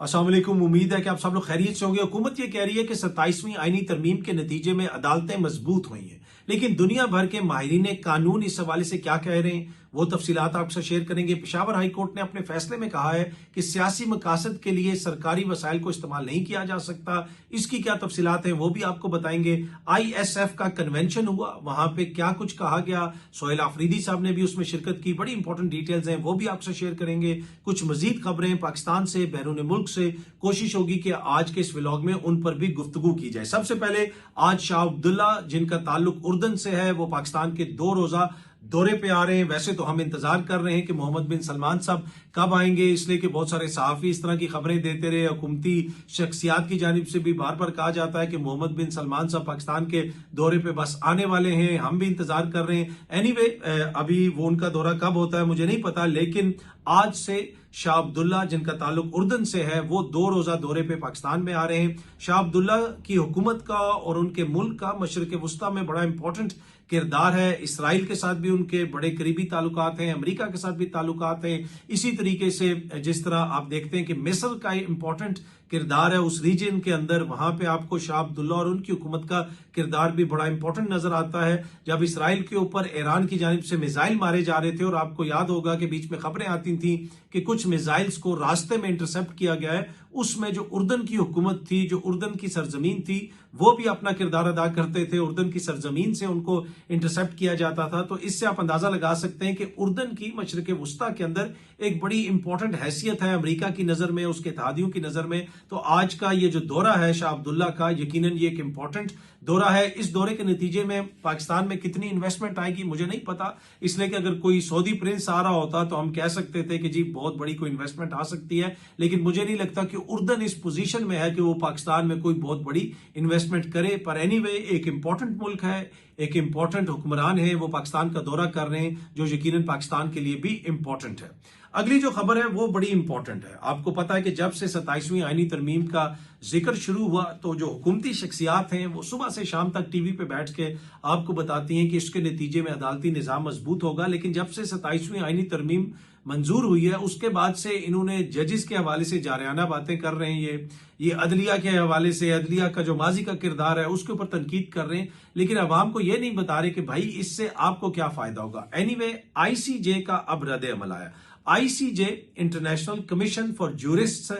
अस्सलाम वालेकुम। उम्मीद है कि आप सब लोग खैरियत से होंगे। हुकूमत ये कह रही है कि 27वीं आईनी तरमीम के नतीजे में अदालतें मजबूत हुई हैं, लेकिन दुनिया भर के माहिरीन कानून इस हवाले से क्या कह रहे हैं वो तफसीलात आपसे शेयर करेंगे। पेशावर हाई कोर्ट ने अपने फैसले में कहा है कि सियासी मकासद के लिए सरकारी वसाइल को इस्तेमाल नहीं किया जा सकता। इसकी क्या तफसीलात हैं वो भी आपको बताएंगे। ISF का कन्वेंशन हुआ, वहां पे क्या कुछ कहा गया। सोहेल आफरीदी साहब ने भी उसमें शिरकत की। बड़ी इंपॉर्टेंट डिटेल्स हैं, वो भी आपसे शेयर करेंगे। कुछ मजीद खबरें पाकिस्तान से, बैरून मुल्क से, कोशिश होगी कि आज के इस व्लॉग में उन पर भी गुफ्तगू की जाए। सबसे पहले आज शाह अब्दुल्ला, जिनका ताल्लुक उर्दन से है, वो पाकिस्तान के 2 रोजा दौरे पे आ रहे हैं। वैसे तो हम इंतजार कर रहे हैं कि मोहम्मद बिन सलमान साहब कब आएंगे, इसलिए कि बहुत सारे सहाफी इस तरह की खबरें देते रहे। हुकूमती शख्सियात की जानिब से भी बार बार कहा जाता है कि मोहम्मद बिन सलमान साहब पाकिस्तान के दौरे पे बस आने वाले हैं। हम भी इंतजार कर रहे हैं। एनीवे, अभी वो उनका दौरा कब होता है मुझे नहीं पता, लेकिन आज से शाह अब्दुल्ला, जिनका ताल्लुक उर्दन से है, वो 2 रोजा दौरे पे पाकिस्तान में आ रहे हैं। शाह अब्दुल्ला की हुकूमत का और उनके मुल्क का मशरक वस्ता में बड़ा इंपॉर्टेंट किरदार है। इसराइल के साथ भी उनके बड़े करीबी ताल्लुकात हैं, अमेरिका के साथ भी ताल्लुकात हैं। इसी तरीके से जिस तरह आप देखते हैं कि मिस्र का इंपॉर्टेंट किरदार है उस रीजन के अंदर, वहां पे आपको शाह अब्दुल्ला और उनकी हुकूमत का किरदार भी बड़ा इंपॉर्टेंट नजर आता है। जब इसराइल के ऊपर ईरान की जानिब से मिसाइल मारे जा रहे थे, और आपको याद होगा कि बीच में खबरें आती थी कि कुछ मिसाइल्स को रास्ते में इंटरसेप्ट किया गया है, उसमें जो उर्दन की हुकूमत थी, जो उर्दन की सरजमीन थी, वो भी अपना किरदार अदा करते थे। उर्दन की सरजमीन से उनको इंटरसेप्ट किया जाता था। तो इससे आप अंदाजा लगा सकते हैं कि उर्दन की मशरक वस्ता के अंदर एक बड़ी इंपॉर्टेंट हैसियत है अमेरिका की नजर में, उसके इत्तेहादियों की नजर में। तो आज का ये जो दौरा है शाह अब्दुल्ला का, यकीनन ये एक इंपॉर्टेंट दौरा है। इस दौरे के नतीजे में पाकिस्तान में कितनी इन्वेस्टमेंट आएगी मुझे नहीं पता, इसलिए कि अगर कोई सऊदी प्रिंस आ रहा होता तो हम कह सकते थे कि जी बहुत बड़ी कोई इन्वेस्टमेंट आ सकती है, लेकिन मुझे नहीं लगता कि उर्दन इस पोजीशन में है कि वो पाकिस्तान में कोई बहुत बड़ी इन्वेस्टमेंट करे। पर एनीवे, एक इंपॉर्टेंट मुल्क है, एक इंपॉर्टेंट हुक्मरान है, वो पाकिस्तान का दौरा कर रहे हैं, जो यकीनन पाकिस्तान के लिए भी इंपॉर्टेंट है। अगली जो खबर है वो बड़ी इंपॉर्टेंट है। आपको पता है कि जब से 27वीं आईनी तरमीम का जिक्र शुरू हुआ, तो जो हुकूमती शख्सियात हैं वो सुबह से शाम तक टीवी पे बैठ के आपको बताती हैं कि इसके नतीजे में अदालती निज़ाम मजबूत होगा। लेकिन जब से 27वीं आईनी तरमीम मंजूर हुई है, उसके बाद से इन्होंने जजेस के हवाले से जारियाना बातें कर रहे हैं। ये अदलिया के हवाले से, अदलिया का जो माजी का किरदार है उसके ऊपर तनकीद कर रहे हैं, लेकिन अवाम को ये नहीं बता रहे कि भाई इससे आपको क्या फायदा होगा। एनीवे, ICJ का अब रद्द अमल आया। ICJ, इंटरनेशनल कमीशन फॉर ज्यूरिस्ट्स,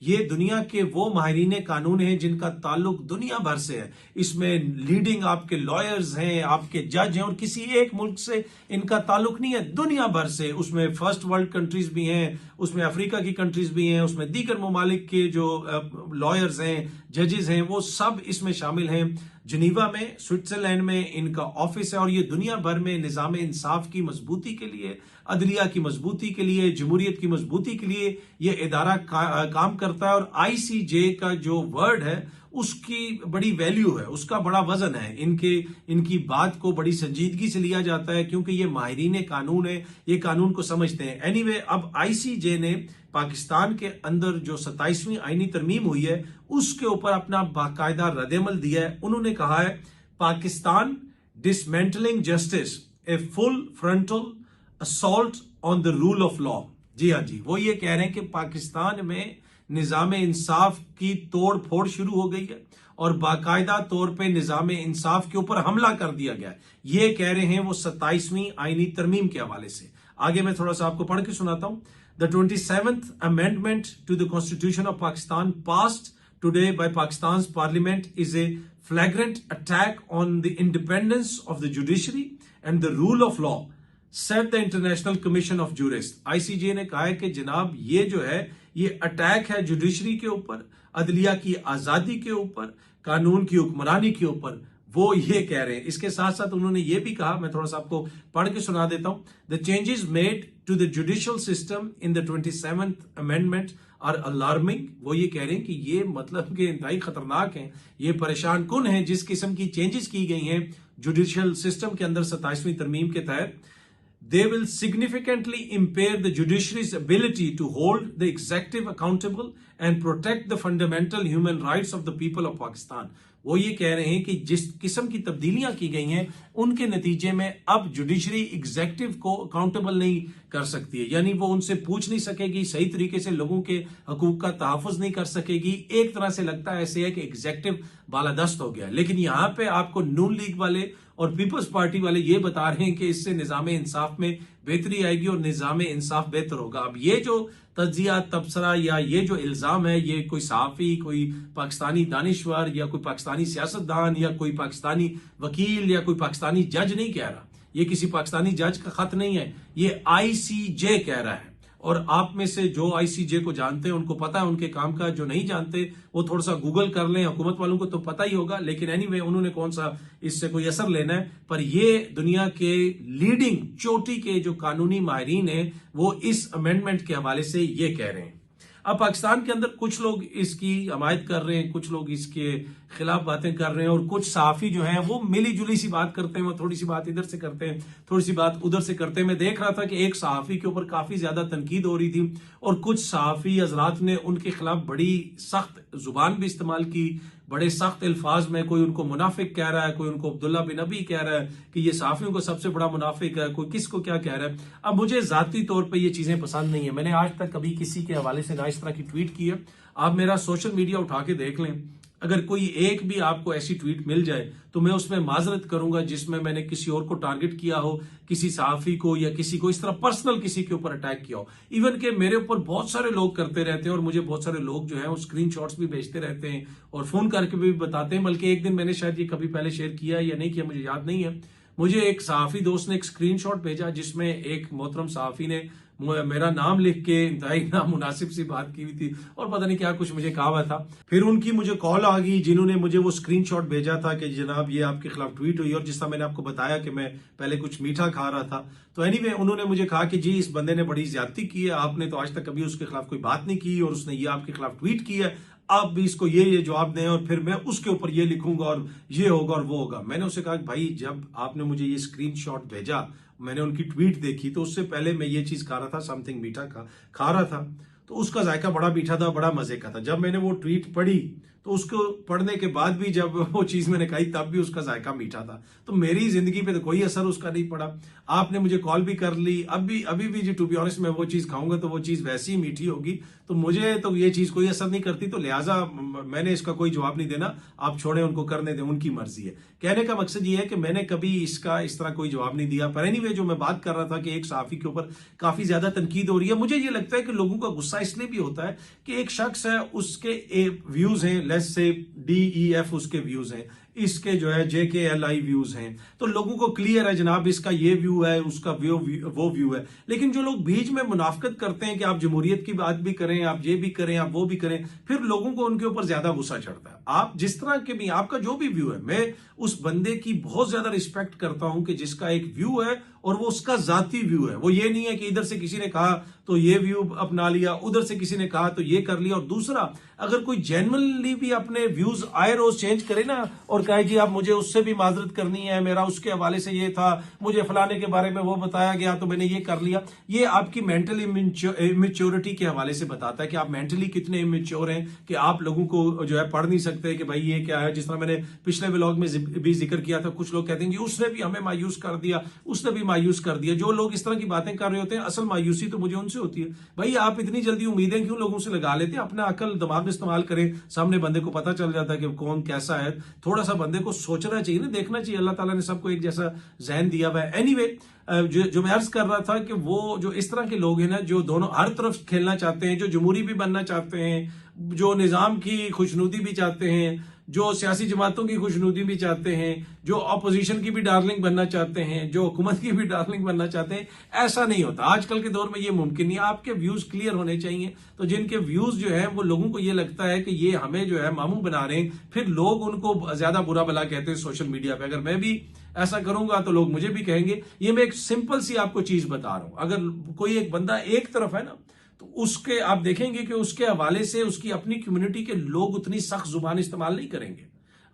ये दुनिया के वो माहिरीन कानून हैं जिनका ताल्लुक दुनिया भर से है। इसमें लीडिंग आपके लॉयर्स हैं, आपके जज हैं, और किसी एक मुल्क से इनका ताल्लुक नहीं है, दुनिया भर से। उसमें फर्स्ट वर्ल्ड कंट्रीज भी हैं, उसमें अफ्रीका की कंट्रीज भी हैं, उसमें दीगर ममालिक के जो लॉयर्स हैं, जजेस हैं, वो सब इसमें शामिल हैं। जिनीवा में, स्विट्जरलैंड में इनका ऑफिस है, और ये दुनिया भर में निज़ाम इंसाफ की मजबूती के लिए, अदलिया की मजबूती के लिए, जमहूरियत की मजबूती के लिए ये इदारा काम करता है। और ICJ का जो वर्ड है उसकी बड़ी वैल्यू है, उसका बड़ा वजन है। इनकी बात को बड़ी संजीदगी से लिया जाता है, क्योंकि ये माहिरीन कानून है, ये कानून को समझते हैं। एनीवे, अब ICJ ने पाकिस्तान के अंदर जो 27वीं आईनी तरमीम हुई है उसके ऊपर अपना बाकायदा रद्दअमल दिया है। उन्होंने कहा है, Pakistan dismantling justice, a full frontal assault on the rule of law. जी हाँ जी, वो ये कह रहे हैं कि पाकिस्तान में निज़ाम इंसाफ की तोड़ फोड़ शुरू हो गई है और बाकायदा तौर पे निज़ाम इंसाफ के ऊपर हमला कर दिया गया है। ये कह रहे हैं वो 27वीं आईनी तरमीम के हवाले से। आगे मैं थोड़ा सा आपको पढ़ के सुनाता हूं। The 27th amendment to the constitution of Pakistan passed today by Pakistan parliament is a flagrant attack on the independence of the judiciary and the rule of law, said the international commission of jurist. ICJ ने कहा है कि जनाब ये जो है ये attack है जुडिशरी के ऊपर, अदलिया की आजादी के ऊपर, कानून की हुक्मरानी के ऊपर, वो ये कह रहे हैं। इसके साथ साथ उन्होंने ये भी कहा, मैं थोड़ा सा आपको पढ़ के सुना देता हूं। The changes made to the judicial system in the 27th amendment are alarming. वो ये कह रहे हैं कि ये मतलब कि इंतहाई खतरनाक हैं, ये परेशान कुन हैं जिस किस्म की चेंजेस की गई हैं जुडिशियल सिस्टम के अंदर 27वीं तरमीम के तहत। They will significantly impair the judiciary's ability to hold the executive accountable and protect the fundamental human rights of the people of Pakistan. वो ये कह रहे हैं कि जिस किस्म की तब्दीलियां की गई हैं उनके नतीजे में अब जुडिशरी एग्जेक्टिव को अकाउंटेबल नहीं कर सकती है, यानी वो उनसे पूछ नहीं सकेगी, सही तरीके से लोगों के हकूक का तहफ़्फ़ुज़ नहीं कर सकेगी। एक तरह से लगता है ऐसे है कि एग्जीक्यूटिव बालादस्त हो गया। लेकिन यहाँ पे आपको नून लीग वाले और पीपल्स पार्टी वाले ये बता रहे हैं कि इससे निज़ाम इंसाफ में बेहतरी आएगी और निज़ाम इंसाफ बेहतर होगा। अब ये जो तज्जिया तबसरा या ये जो इल्ज़ाम है, ये कोई सहाफ़ी, कोई पाकिस्तानी दानिश्वर या कोई पाकिस्तानी सियासतदान या कोई पाकिस्तानी वकील या कोई पाकिस्तानी जज नहीं कह रहा। ये किसी पाकिस्तानी जज का खत नहीं है, ये ICJ कह रहा है। और आप में से जो ICJ को जानते हैं उनको पता है उनके काम का, जो नहीं जानते वो थोड़ा सा गूगल कर लें। हुकूमत वालों को तो पता ही होगा, लेकिन एनीवे उन्होंने कौन सा इससे कोई असर लेना है। पर ये दुनिया के लीडिंग चोटी के जो कानूनी माहिरीन हैं वो इस अमेंडमेंट के हवाले से ये कह रहे हैं। अब पाकिस्तान के अंदर कुछ लोग इसकी हमायत कर रहे हैं, कुछ लोग इसके खिलाफ बातें कर रहे हैं और कुछ सहाफ़ी जो हैं वो मिली जुली सी बात करते हैं, वो थोड़ी सी बात इधर से करते हैं, थोड़ी सी बात उधर से करते हैं। मैं देख रहा था कि एक सहाफ़ी के ऊपर काफी ज्यादा तनकीद हो रही थी और कुछ सहाफ़ी हजरात ने उनके खिलाफ बड़ी सख्त जुबान भी इस्तेमाल की, बड़े सख्त अल्फाज में। कोई उनको मुनाफिक कह रहा है, कोई उनको अब्दुल्ला बिन अबी कह रहा है कि ये सहाफ़ियों को सबसे बड़ा मुनाफिक है, कोई किसको क्या कह रहा है। अब मुझे जाती तौर पर ये चीजें पसंद नहीं है। मैंने आज तक कभी किसी के हवाले से ना इस तरह की ट्वीट की है। आप मेरा सोशल मीडिया उठा के देख लें, अगर कोई एक भी आपको ऐसी ट्वीट मिल जाए तो मैं उसमें माजरत करूंगा जिसमें मैंने किसी और को टारगेट किया हो, किसी सहाफ़ी को या किसी को इस तरह पर्सनल किसी के ऊपर अटैक किया हो। इवन के मेरे ऊपर बहुत सारे लोग करते रहते हैं और मुझे बहुत सारे लोग जो है वो स्क्रीनशॉट्स भी भेजते रहते हैं और फोन करके भी बताते हैं। बल्कि एक दिन मैंने शायद ये कभी पहले शेयर किया या नहीं किया मुझे याद नहीं है। मुझे एक सहाफ़ी दोस्त ने एक स्क्रीनशॉट भेजा जिसमें एक मोहतरम सहाफ़ी ने मेरा नाम लिख के इंतहाई नामुनासिब सी बात की हुई थी और पता नहीं क्या कुछ मुझे कहा हुआ था। फिर उनकी मुझे कॉल आ गई जिन्होंने मुझे वो स्क्रीनशॉट भेजा था कि जनाब ये आपके खिलाफ ट्वीट हुई, और जिस तरह मैंने आपको बताया कि मैं पहले कुछ मीठा खा रहा था। तो एनीवे उन्होंने मुझे कहा कि जी इस बंदे ने बड़ी ज्यादती की है, आपने तो आज तक कभी उसके खिलाफ कोई बात नहीं की और उसने ये आपके खिलाफ ट्वीट की है, आप भी इसको ये जवाब दें और फिर मैं उसके ऊपर ये लिखूंगा और ये होगा और वो होगा। मैंने उससे कहा कि भाई जब आपने मुझे ये स्क्रीनशॉट भेजा, मैंने उनकी ट्वीट देखी, तो उससे पहले मैं ये चीज खा रहा था, समथिंग मीठा खा रहा था, तो उसका जायका बड़ा मीठा था, बड़ा मजे का था। जब मैंने वो ट्वीट पढ़ी तो उसको पढ़ने के बाद भी जब वो चीज मैंने कही तब भी उसका जायका मीठा था। तो मेरी जिंदगी पे तो कोई असर उसका नहीं पड़ा। आपने मुझे कॉल भी कर ली, अभी भी जी टू बी ऑनेस्ट मैं वो चीज खाऊंगा तो वो चीज वैसी ही मीठी होगी, तो मुझे तो ये चीज कोई असर नहीं करती। तो लिहाजा मैंने इसका कोई जवाब नहीं देना, आप छोड़े उनको, करने दें, उनकी मर्जी है। कहने का मकसद ये है कि मैंने कभी इसका इस तरह कोई जवाब नहीं दिया। पर एनीवे जो मैं बात कर रहा था कि एक सहाफ़ी के ऊपर काफी ज्यादा तनकीद हो रही है, मुझे ये लगता है कि लोगों का गुस्सा इसलिए भी होता है कि एक शख्स है, उसके व्यूज हैं, लेट्स से DEF उसके व्यूज हैं, इसके जो है JKLI व्यूज हैं, तो लोगों को क्लियर है जनाब इसका ये व्यू है, उसका वो व्यू है। लेकिन जो लोग बीच में मुनाफकत करते हैं कि आप जमहूरियत की बात भी करें, आप ये भी करें, आप वो भी करें, फिर लोगों को उनके ऊपर ज्यादा गुस्सा चढ़ता है। आप जिस तरह के भी, आपका जो भी व्यू है, मैं उस बंदे की बहुत ज्यादा रिस्पेक्ट करता हूं कि जिसका एक व्यू है और वो उसका जाती व्यू है। वो ये नहीं है कि इधर से किसी ने कहा तो ये व्यू अपना लिया, उधर से किसी ने कहा तो ये कर लिया। और दूसरा, अगर कोई जेन्युइनली भी अपने व्यूज आए रोज चेंज करे ना और कहे जी आप मुझे उससे भी माजरत करनी है, मेरा उसके हवाले से ये था, मुझे फलाने के बारे में वो बताया गया तो मैंने ये कर लिया, ये आपकी मेंटल इमेच्योरिटी के हवाले से बताता है कि आप मेंटली कितने इमेच्योर हैं कि आप लोगों को जो है पढ़ नहीं सकते कि भाई ये क्या है। जिस तरह मैंने पिछले व्लॉग में भी जिक्र किया था, कुछ लोग कहते हैं जी उसने भी हमें मायूस कर दिया, उसने भी मायूस कर दिया। जो लोग इस तरह की बातें कर रहे होते हैं, असल मायूसी तो मुझे उनसे होती है। भाई आप इतनी जल्दी उम्मीदें क्यों लोगों से लगा लेते हैं? अपना अकल दिमाग इस्तेमाल करें, सामने बंदे को पता चल जाता है कि कौन कैसा है। थोड़ा सा बंदे को सोचना चाहिए ना, देखना चाहिए। अल्लाह ताला ने सबको एक जैसा ज़हन दिया हुआ है। एनीवे जो मैं अर्ज कर रहा था कि वो जो इस तरह के लोग हैं ना, जो दोनों हर तरफ खेलना चाहते हैं, जो जमहूरी भी बनना चाहते हैं, जो निजाम की खुशनुदी भी चाहते हैं, जो सियासी जमातों की खुशनुदी भी चाहते हैं, जो अपोजिशन की भी डार्लिंग बनना चाहते हैं, जो हुकूमत की भी डार्लिंग बनना चाहते हैं, ऐसा नहीं होता। आजकल के दौर में ये मुमकिन नहीं। आपके व्यूज क्लियर होने चाहिए। तो जिनके व्यूज जो है वो लोगों को ये लगता है कि ये हमें जो है मामू बना रहे हैं, फिर लोग उनको ज्यादा बुरा भला कहते हैं सोशल मीडिया पे। अगर मैं भी ऐसा करूंगा तो लोग मुझे भी कहेंगे। ये मैं एक सिंपल सी आपको चीज बता रहा हूं। अगर कोई एक बंदा एक तरफ है ना, तो उसके आप देखेंगे कि उसके हवाले से उसकी अपनी कम्युनिटी के लोग उतनी सख्त जुबान इस्तेमाल नहीं करेंगे।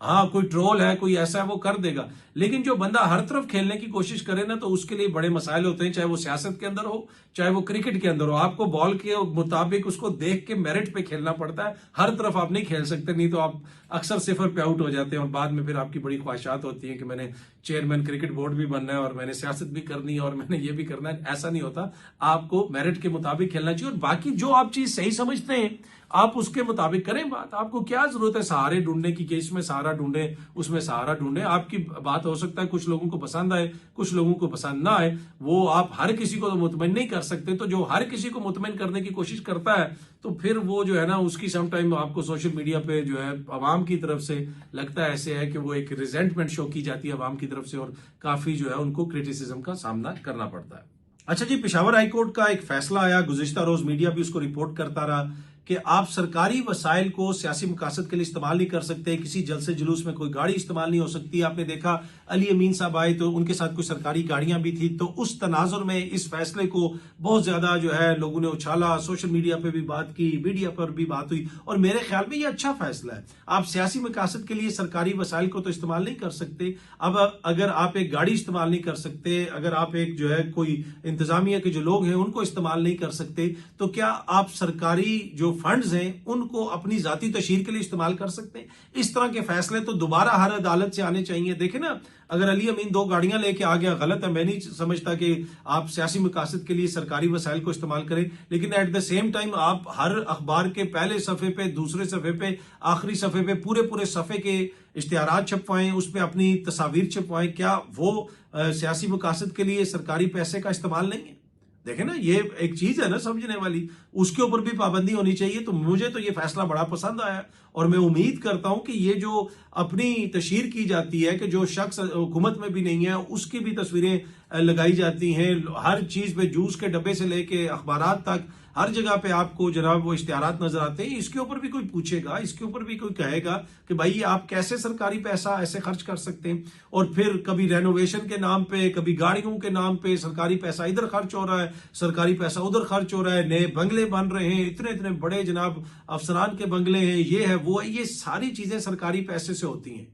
हाँ, कोई ट्रोल है, कोई ऐसा है, वो कर देगा। लेकिन जो बंदा हर तरफ खेलने की कोशिश करे ना, तो उसके लिए बड़े मसाइल होते हैं, चाहे वो सियासत के अंदर हो, चाहे वो क्रिकेट के अंदर हो। आपको बॉल के मुताबिक उसको देख के मेरिट पे खेलना पड़ता है। हर तरफ आप नहीं खेल सकते, नहीं तो आप अक्सर सिफर पे आउट हो जाते हैं और बाद में फिर आपकी बड़ी ख्वाहिशात होती हैं कि मैंने चेयरमैन क्रिकेट बोर्ड भी बनना है और मैंने सियासत भी करनी है और मैंने ये भी करना है। ऐसा नहीं होता। आपको मेरिट के मुताबिक खेलना चाहिए और बाकी जो आप चीज सही समझते हैं आप उसके मुताबिक करें बात। आपको क्या जरूरत है सहारे ढूंढने की, कि इसमें सहारा ढूंढे, उसमें सहारा ढूंढे। आपकी बात हो सकता है कुछ लोगों को पसंद आए, कुछ लोगों को पसंद ना आए, वो आप हर किसी को तो मुतमईन नहीं कर सकते। तो जो हर किसी को मुतमईन करने की कोशिश करता है, तो फिर वो जो है ना, उसकी समटाइम आपको सोशल मीडिया पे जो है अवाम की तरफ से लगता है ऐसे है कि वो एक रिजेंटमेंट शो की जाती है अवाम की तरफ से और काफी जो है उनको क्रिटिसिज्म का सामना करना पड़ता है। अच्छा जी, पेशावर हाईकोर्ट का एक फैसला आया, गुज़िश्ता रोज मीडिया भी उसको रिपोर्ट करता रहा कि आप सरकारी वसाइल को सियासी मकासद के लिए इस्तेमाल नहीं कर सकते। किसी जलसे जुलूस में कोई गाड़ी इस्तेमाल नहीं हो सकती। आपने देखा अली अमीन साहब आए तो उनके साथ कुछ सरकारी गाड़ियां भी थी। तो उस तनाजुर में इस फैसले को बहुत ज्यादा जो है लोगों ने उछाला, सोशल मीडिया पे भी बात की, मीडिया पर भी बात हुई और मेरे ख्याल में ये अच्छा फैसला है। आप सियासी मकासद के लिए सरकारी वसाइल को तो इस्तेमाल नहीं कर सकते। अब अगर आप एक गाड़ी इस्तेमाल नहीं कर सकते, अगर आप एक जो है कोई इंतजामिया के जो लोग हैं उनको इस्तेमाल नहीं कर सकते, तो क्या आप सरकारी जो फंड्स हैं उनको अपनी जाती तशहीर के लिए इस्तेमाल कर सकते हैं? इस तरह के फैसले तो दोबारा हर अदालत से आने चाहिए। देखें ना, अगर अली अमीन 2 गाड़ियां लेके आ गया, गलत है, मैं नहीं समझता कि आप सियासी मकासद के लिए सरकारी वसाइल को इस्तेमाल करें। लेकिन एट द सेम टाइम आप हर अखबार के पहले सफे पे, दूसरे सफे पे, आखिरी सफे पे पूरे सफे के इश्तिहारात छपवाएं, उस पर अपनी तस्वीर छपवाएं। क्या वो सियासी मकासद के लिए सरकारी पैसे का इस्तेमाल नहीं है? देखे ना, ये एक चीज है ना समझने वाली, उसके ऊपर भी पाबंदी होनी चाहिए। तो मुझे तो ये फैसला बड़ा पसंद आया और मैं उम्मीद करता हूं कि ये जो अपनी तशहीर की जाती है कि जो शख्स हुकूमत में भी नहीं है उसकी भी तस्वीरें लगाई जाती हैं, हर चीज पे, जूस के डब्बे से लेके अखबारात तक हर जगह पे आपको जनाब वो इश्तिहारात नजर आते हैं। इसके ऊपर भी कोई पूछेगा, इसके ऊपर भी कोई कहेगा कि भाई आप कैसे सरकारी पैसा ऐसे खर्च कर सकते हैं। और फिर कभी रेनोवेशन के नाम पे, कभी गाड़ियों के नाम पे सरकारी पैसा इधर खर्च हो रहा है, सरकारी पैसा उधर खर्च हो रहा है, नए बंगले बन रहे हैं, इतने इतने बड़े जनाब अफसरान के बंगले हैं, ये है वो है। ये सारी चीजें सरकारी पैसे से होती हैं।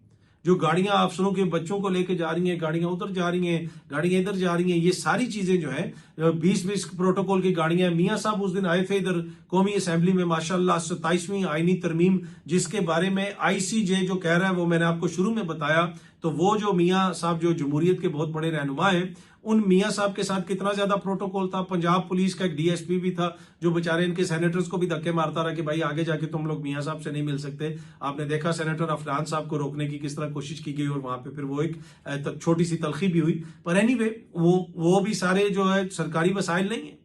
जो गाड़ियां अफसरों के बच्चों को लेके जा रही हैं, गाड़ियां उधर जा रही हैं, गाड़ियां इधर जा रही हैं, ये सारी चीजें जो है 20-20 प्रोटोकॉल की गाड़ियां। मियां साहब उस दिन आए थे इधर कौमी असेंबली में, माशाल्लाह 27वीं आईनी तरमीम जिसके बारे में आईसीजे जो कह रहा है वो मैंने आपको शुरू में बताया। तो वो जो मियां साहब जो जमहूरियत के बहुत बड़े रहनुमा हैं, उन मियां साहब के साथ कितना ज्यादा प्रोटोकॉल था। पंजाब पुलिस का एक डीएसपी भी था जो बेचारे इनके सेनेटर्स को भी धक्के मारता रहा कि भाई आगे जाके तुम लोग मियां साहब से नहीं मिल सकते। आपने देखा सेनेटर अफरान साहब को रोकने की किस तरह कोशिश की गई और वहां पे फिर वो एक छोटी सी तलखी भी हुई। पर एनीवे वो भी सारे जो है सरकारी वसाइल नहीं है।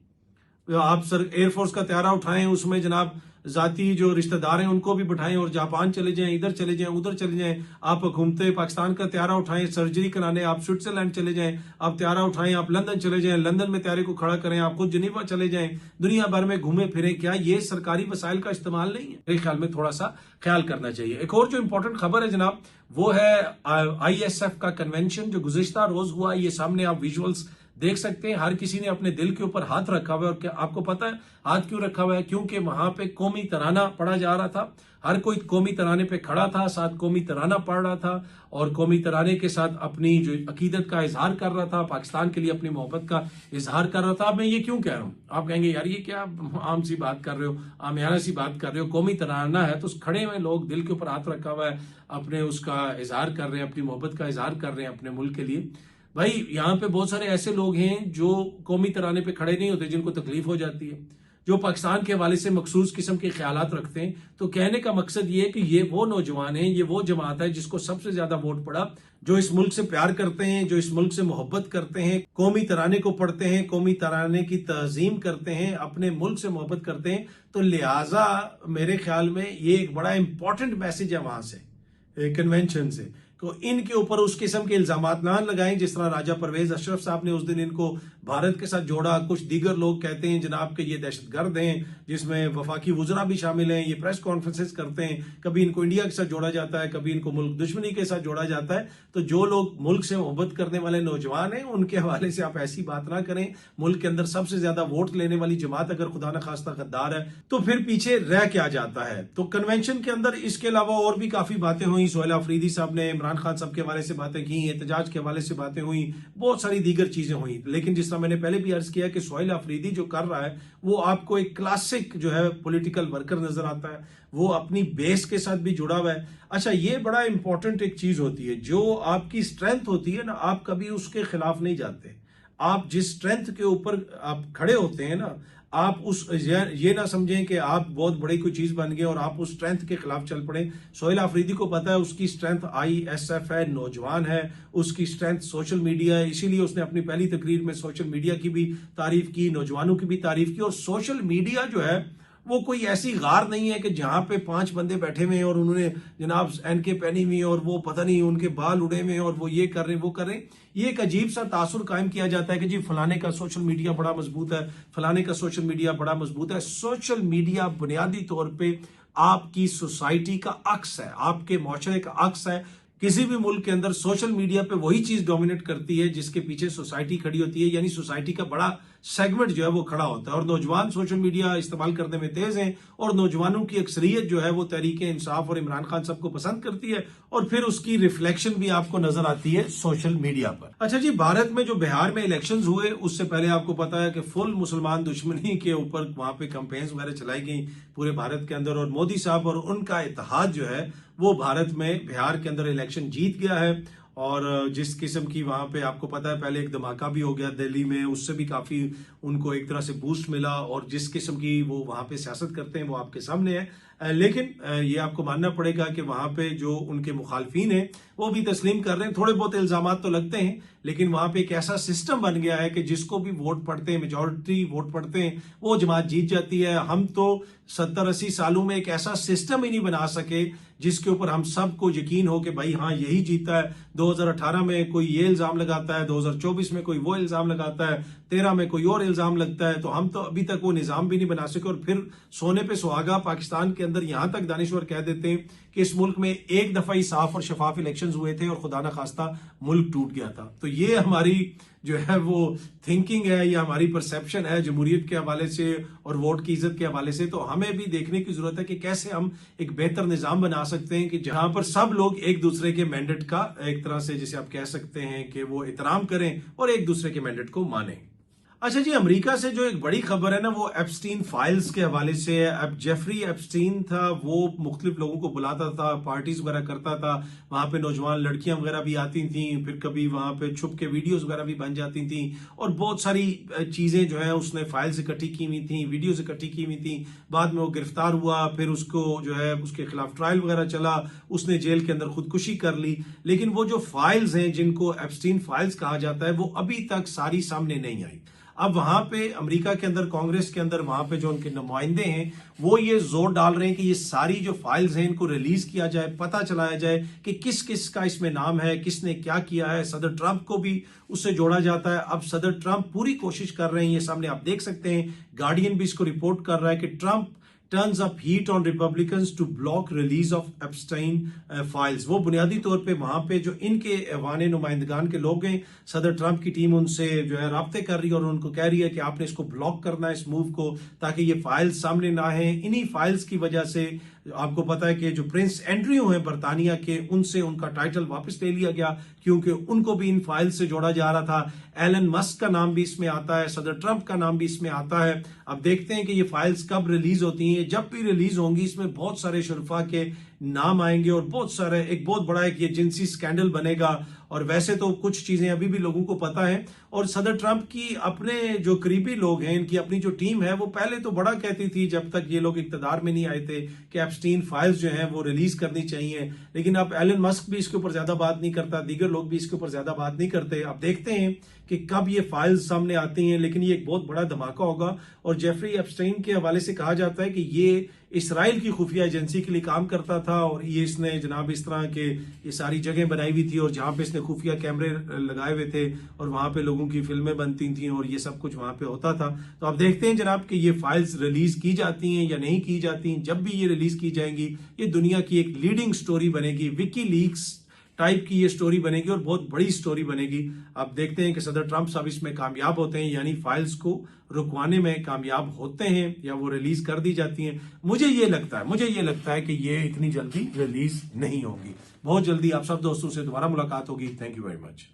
आप सर एयरफोर्स का त्यारा उठाएं, उसमें जनाब जाती जो रिश्तेदार हैं उनको भी बिठाएं और जापान चले जाएं, इधर चले जाएं, उधर चले जाएं। आप घूमते पाकिस्तान का त्यारा उठाएं सर्जरी कराने, आप स्विट्जरलैंड चले जाएं, आप त्यारा उठाएं, आप लंदन चले जाएं, लंदन में त्यारे को खड़ा करें, आप खुद जिनीवा चले जाएं, दुनिया भर में घूमे फिरें। क्या ये सरकारी वसाइल का इस्तेमाल नहीं है? मेरे ख्याल में थोड़ा सा ख्याल करना चाहिए। एक और जो इंपॉर्टेंट खबर है जनाब, वो है ISF का कन्वेंशन जो गुज़िश्ता रोज हुआ। ये सामने आप विजुअल्स देख सकते हैं। हर किसी ने अपने दिल के ऊपर हाथ रखा हुआ है। और क्या आपको पता है हाथ क्यों रखा हुआ है? क्योंकि वहां पे कौमी तराना पढ़ा जा रहा था। हर कोई कौमी तराने पे खड़ा था, साथ कौमी तराना पढ़ रहा था और कौमी तराने के साथ अपनी जो अकीदत का इजहार कर रहा था, पाकिस्तान के लिए अपनी मोहब्बत का इजहार कर रहा था। अब मैं ये क्यों कह रहा हूं? आप कहेंगे यार ये क्या आम सी बात कर रहे हो, आमियाना सी बात कर रहे हो। कौमी तराना है तो खड़े हुए लोग दिल के ऊपर हाथ रखा हुआ है, अपने उसका इजहार कर रहे हैं, अपनी मोहब्बत का इजहार कर रहे हैं अपने मुल्क के लिए। भाई यहाँ पे बहुत सारे ऐसे लोग हैं जो कौमी तराने पे खड़े नहीं होते, जिनको तकलीफ हो जाती है, जो पाकिस्तान के हवाले से मखसूस किस्म के ख्यालात रखते हैं। तो कहने का मकसद ये है कि ये वो नौजवान हैं, ये वो जमात है जिसको सबसे ज्यादा वोट पड़ा, जो इस मुल्क से प्यार करते हैं, जो इस मुल्क से मोहब्बत करते हैं, कौमी तराने को पढ़ते हैं, कौमी तराने की तज़ीम करते हैं, अपने मुल्क से मोहब्बत करते हैं। तो लिहाजा मेरे ख्याल में ये एक बड़ा इंपॉर्टेंट मैसेज है वहां से, कन्वेंशन से, तो इनके ऊपर उस किस्म के इल्जामात ना लगाएं जिस तरह राजा परवेज अशरफ साहब ने उस दिन इनको भारत के साथ जोड़ा। कुछ दीगर लोग कहते हैं जनाब के ये दहशतगर्द हैं, जिसमें वफाकी वुजरा भी शामिल हैं, ये प्रेस कॉन्फ्रेंसेस करते हैं, कभी इनको इंडिया के साथ जोड़ा जाता है, कभी इनको मुल्क दुश्मनी के साथ जोड़ा जाता है। तो जो लोग मुल्क से मोहब्बत करने वाले नौजवान हैं उनके हवाले से आप ऐसी बात ना करें। मुल्क के अंदर सबसे ज्यादा वोट लेने वाली जमात अगर खुदा न खास्ता गद्दार है तो फिर पीछे रह क्या जाता है। तो कन्वेंशन के अंदर इसके अलावा और भी काफी बातें हुई। सोहेला अफरीदी साहब ने इमरान खान साहब के हवाले से बातें की, एहतजाज के हवाले से बातें हुई, बहुत सारी दीगर चीजें हुई। लेकिन जिस तरह मैंने पहले भी अर्ज किया कि सोहेला अफरीदी जो कर रहा है वो आपको एक क्लासिक जो है पॉलिटिकल वर्कर नजर आता है, वो अपनी बेस के साथ भी जुड़ा हुआ है। अच्छा, ये बड़ा इंपॉर्टेंट एक चीज होती है, जो आपकी स्ट्रेंथ होती है ना, आप कभी उसके खिलाफ नहीं जाते। आप जिस स्ट्रेंथ के ऊपर आप खड़े होते हैं ना, आप उस ये ना समझें कि आप बहुत बड़ी कोई चीज बन गए और आप उस स्ट्रेंथ के खिलाफ चल पड़े। सोहेल अफरीदी को पता है उसकी स्ट्रेंथ ISF है, नौजवान है, उसकी स्ट्रेंथ सोशल मीडिया है, इसीलिए उसने अपनी पहली तकरीर में सोशल मीडिया की भी तारीफ की, नौजवानों की भी तारीफ की। और सोशल मीडिया जो है वो कोई ऐसी गार नहीं है कि जहां पे 5 बंदे बैठे हुए हैं और उन्होंने जनाब एनके पहनी हुई और वो पता नहीं उनके बाल उड़े हुए और वो ये कर रहे हैं वो कर रहे हैं। ये एक अजीब सा तासुर कायम किया जाता है कि जी फलाने का सोशल मीडिया बड़ा मजबूत है, फलाने का सोशल मीडिया बड़ा मजबूत है। सोशल मीडिया बुनियादी तौर पर आपकी सोसाइटी का अक्स है, आपके मुआशरे का अक्स है। किसी भी मुल्क के अंदर सोशल मीडिया पे वही चीज डोमिनेट करती है जिसके पीछे सोसाइटी खड़ी होती है, यानी सोसाइटी का बड़ा सेगमेंट जो है वो खड़ा होता है। और नौजवान सोशल मीडिया इस्तेमाल करने में तेज हैं और नौजवानों की अक्सरियत जो है वो तहरीक इंसाफ और इमरान खान साहब को पसंद करती है और फिर उसकी रिफ्लेक्शन भी आपको नजर आती है सोशल मीडिया पर। अच्छा जी, भारत में जो बिहार में इलेक्शन हुए उससे पहले आपको पता है कि फुल मुसलमान दुश्मनी के ऊपर वहां पे कैंपेन्स वगैरह चलाई गई पूरे भारत के अंदर, और मोदी साहब और उनका इत्तेहाद जो है वो भारत में बिहार के अंदर इलेक्शन जीत गया है। और जिस किस्म की वहां पे आपको पता है पहले एक धमाका भी हो गया दिल्ली में, उससे भी काफी उनको एक तरह से बूस्ट मिला, और जिस किस्म की वो वहां पे सियासत करते हैं वो आपके सामने है। लेकिन ये आपको मानना पड़ेगा कि वहां पे जो उनके मुखालफीन हैं वो भी तस्लीम कर रहे हैं, थोड़े बहुत इल्जामात तो लगते हैं, लेकिन वहां पे एक ऐसा सिस्टम बन गया है कि जिसको भी वोट पड़ते हैं, मेजॉरिटी वोट पड़ते हैं, वो जमात जीत जाती है। हम तो 70-80 सालों में एक ऐसा सिस्टम ही नहीं बना सके जिसके ऊपर हम सबको यकीन हो कि भाई हाँ यही जीता है। 2018 में कोई ये इल्जाम लगाता है, 2024 में कोई वो इल्जाम लगाता है, 13 में कोई और इल्जाम लगता है, तो हम तो अभी तक वो निजाम भी नहीं बना सके। और फिर सोने पे सुहागा पाकिस्तान के अंदर यहां तक दानिश्वर कह देते हैं कि इस मुल्क में एक दफा ही साफ और शफाफ इलेक्शंस हुए थे और खुदा न खास्ता मुल्क टूट गया था। तो ये हमारी जो है वो थिंकिंग है या हमारी परसेप्शन है जमहूरियत के हवाले से और वोट की इज्जत के हवाले से। तो हमें भी देखने की जरूरत है कि कैसे हम एक बेहतर निजाम बना सकते हैं कि जहां पर सब लोग एक दूसरे के मैंडेट का एक तरह से जिसे आप कह सकते हैं कि वो एहतराम करें और एक दूसरे के मैंडेट को मानें। अच्छा जी, अमेरिका से जो एक बड़ी खबर है ना वो एप्स्टीन फाइल्स के हवाले से है। अब जेफरी एप्स्टीन था, वो मुख्तलिफ लोगों को बुलाता था, पार्टीज वगैरह करता था, वहां पे नौजवान लड़कियां वगैरह भी आती थी, फिर कभी वहां पे छुप के वीडियोस वगैरह भी बन जाती थी, और बहुत सारी चीजें जो है उसने फाइल्स इकट्ठी की हुई थी, वीडियोज इकट्ठी की हुई थी। बाद में वो गिरफ्तार हुआ, फिर उसको जो है उसके खिलाफ ट्रायल वगैरह चला, उसने जेल के अंदर खुदकुशी कर ली। लेकिन वो जो फाइल्स हैं जिनको एप्स्टीन फाइल्स कहा जाता है वो अभी तक सारी सामने नहीं आई। अब वहां पे अमेरिका के अंदर कांग्रेस के अंदर वहां पे जो उनके नुमाइंदे हैं वो ये जोर डाल रहे हैं कि ये सारी जो फाइल्स हैं इनको रिलीज किया जाए, पता चलाया जाए कि किस किस का इसमें नाम है, किसने क्या किया है। सदर ट्रंप को भी उससे जोड़ा जाता है। अब सदर ट्रंप पूरी कोशिश कर रहे हैं, ये सामने आप देख सकते हैं, गार्डियन भी इसको रिपोर्ट कर रहा है कि Trump turns up heat on Republicans to block release of Epstein files। वो बुनियादी तौर पे वहां पे जो इनके ऐवाने नुमाइंदगान के लोग हैं, सदर ट्रंप की टीम उनसे जो है राब्ते कर रही है और उनको कह रही है कि आपने इसको ब्लॉक करना है, इस मूव को, ताकि ये फाइल्स सामने ना आए। इन्हीं फाइल्स की वजह से आपको पता है कि जो प्रिंस एंड्रयू हैं बरतानिया के, उनसे उनका टाइटल वापस ले लिया गया क्योंकि उनको भी इन फाइल से जोड़ा जा रहा था। एलन मस्क का नाम भी इसमें आता है, सदर ट्रंप का नाम भी इसमें आता है। अब देखते हैं कि ये फाइल्स कब रिलीज होती हैं। जब भी रिलीज होंगी इसमें बहुत सारे शुरफा के नाम आएंगे और बहुत सारे एक बहुत बड़ा एक ये जिनसी स्कैंडल बनेगा। और वैसे तो कुछ चीजें अभी भी लोगों को पता है, और सदर ट्रंप की अपने जो करीबी लोग हैं, इनकी अपनी जो टीम है, वो पहले तो बड़ा कहती थी जब तक ये लोग इक्तदार में नहीं आए थे कि एप्स्टीन फाइल्स जो हैं वो रिलीज करनी चाहिए। लेकिन अब एलन मस्क भी इसके ऊपर ज्यादा बात नहीं करता, दीगर लोग भी इसके ऊपर ज्यादा बात नहीं करते। अब देखते हैं कि कब ये फाइल्स सामने आती हैं, लेकिन ये एक बहुत बड़ा धमाका होगा। और जेफरी एप्स्टीन के हवाले से कहा जाता है कि ये इसराइल की खुफिया एजेंसी के लिए काम करता था और ये इसने जनाब इस तरह के ये सारी जगह बनाई हुई थी और जहाँ पे इसने खुफिया कैमरे लगाए हुए थे और वहाँ पे लोगों की फिल्में बनती थी और ये सब कुछ वहाँ पे होता था। तो आप देखते हैं जनाब कि ये फाइल्स रिलीज की जाती हैं या नहीं की जाती। जब भी ये रिलीज की जाएंगी ये दुनिया की एक लीडिंग स्टोरी बनेगी, विकी लीक्स टाइप की ये स्टोरी बनेगी और बहुत बड़ी स्टोरी बनेगी। आप देखते हैं कि सदर ट्रंप साहब इसमें कामयाब होते हैं, यानी फाइल्स को रुकवाने में कामयाब होते हैं या वो रिलीज कर दी जाती हैं। मुझे ये लगता है कि ये इतनी जल्दी रिलीज नहीं होगी, बहुत जल्दी आप सब दोस्तों से दोबारा मुलाकात होगी। Thank you very much.